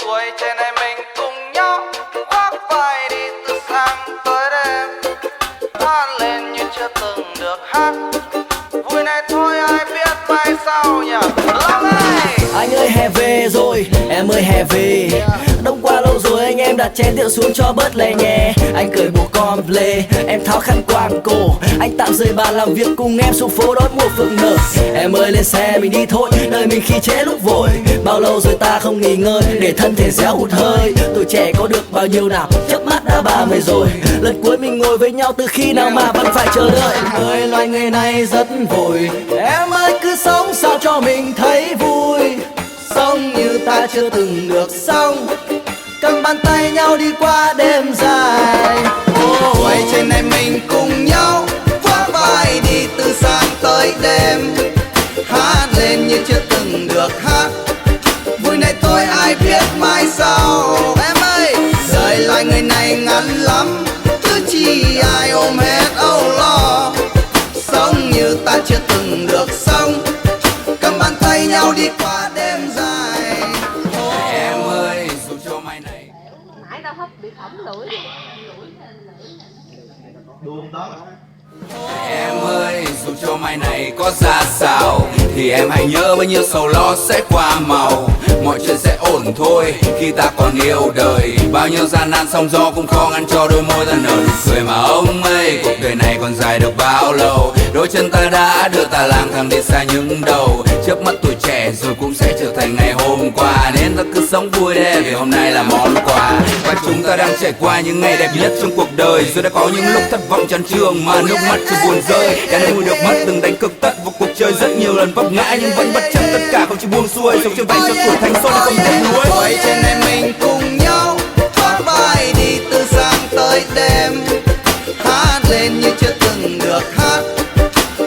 tuổi trẻ này mình cùng nhau khoác vai đi từ sáng tới đêm, hát lên như chưa từng được hát. Vui này thôi ai biết mai sau nhỉ. Long ơi, anh ơi hè về rồi, em ơi hè về. Đông qua lâu rồi anh em đặt chén rượu xuống cho bớt lè nhẹ. Anh cởi bộ comple, em tháo khăn quàng cổ. Anh tạm rời bàn làm việc cùng em xuống phố đón mùa phượng nở. Em ơi lên xe mình đi thôi, đời mình khi trễ lúc vội. Bao lâu rồi ta không nghỉ ngơi, để thân thể réo hụt hơi. Tuổi trẻ có được bao nhiêu nào, chớp mắt đã 30 rồi. Lần cuối mình ngồi với nhau từ khi nào mà vẫn phải chờ đợi. Em ơi loài người này rất vội, em ơi cứ sống sao cho mình thấy vui. Sống như ta chưa từng được sống, cầm bàn tay nhau đi qua đêm dài. tuổi trẻ này mình cùng nhau khoác vai đi từ sáng tới đêm, hát lên như chưa từng được hát. Vui này thôi ai biết mai sau. Em ơi, đời loài người này ngắn lắm, cứ chi ai ôm hết âu lo. Sống như ta chưa từng được sống, cầm bàn tay nhau đi qua đêm dài. Em ơi, dù cho mai này nãy tao hấp bị phỏng lưỡi. em ơi, dù cho mai này có ra sao thì em hãy nhớ bao nhiêu sầu lo sẽ qua màu. Mọi chuyện sẽ ổn thôi khi ta còn yêu đời. Bao nhiêu gian nan sóng gió cũng khó ngăn cho đôi môi ta nở nụ cười mà ông ơi. Cuộc đời này còn dài được bao lâu, đôi chân ta đã đưa ta lang thang đi xa những đầu. Chớp mắt tuổi trẻ rồi cũng sẽ trở thành ngày hôm qua, nên ta cứ sống vui đi vì hôm nay là món quà. Và chúng ta đang trải qua những ngày đẹp nhất trong cuộc đời, rồi đã có những lúc thất vọng chán chường mà nước mắt chưa buồn rơi. Đã nuôi được mất từng đánh cực tất vào cuộc chơi, rất nhiều lần vấp ngã nhưng vẫn bất chấp tất cả không chịu buông xuôi. Sống trên vai cho tuổi thanh xuân không tiếc nuối. Tuổi trên này mình cùng nhau thoát vai đi từ sáng tới đêm, hát lên như chưa từng được hát.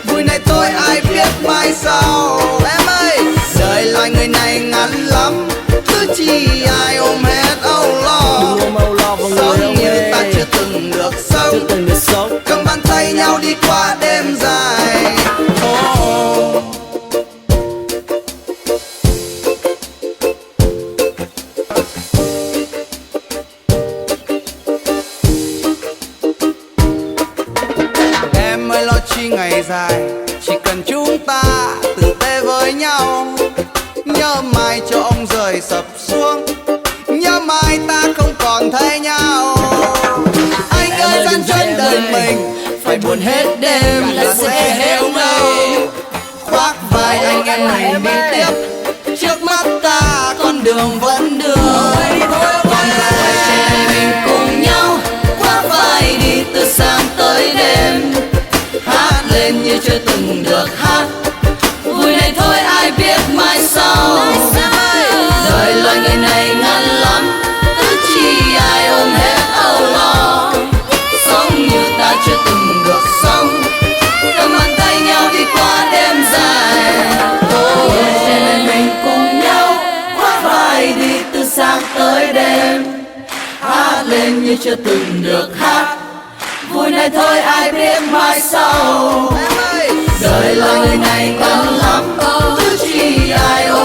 Vui này thôi ai biết mai sau. Em ơi, đời loài người này ngắn lắm, cứ chi ai ôm hết âu lo. Đừng ôm âu lo vào người sống ông như ơi, ta chưa từng được sống, chưa từng được sống. cầm bàn tay nhau đi qua đêm dài. Oh. Em ơi lo chi ngày dài, chỉ cần chúng ta tử tế với nhau. Nhớ mai cho ông rời sập xuống, nhớ mai ta không còn thấy nhau. Anh ơi gian chân đời mình phải buồn hết đêm là sẽ héo ngây. Khoác vai anh em mình đi tiếp, trước mắt ta con đường vẫn đường. Còn lại trên mình cùng nhau khoác vai đi từ sáng tới đêm, hát lên như chưa từng được hát. Vui này thôi ai biết mai sau. Đời loài người này ngắn lắm, cứ chi ai ôm hết âu lo. Sống như ta chưa từng được sống, cầm bàn tay nhau đi qua đêm dài. Tuổi trẻ này mình cùng nhau khoác vai đi từ sáng tới đêm, hát lên như chưa từng được hát. Vui này thôi ai biết mai sau. Đời loài người này ngắn lắm, cứ chi ai ôm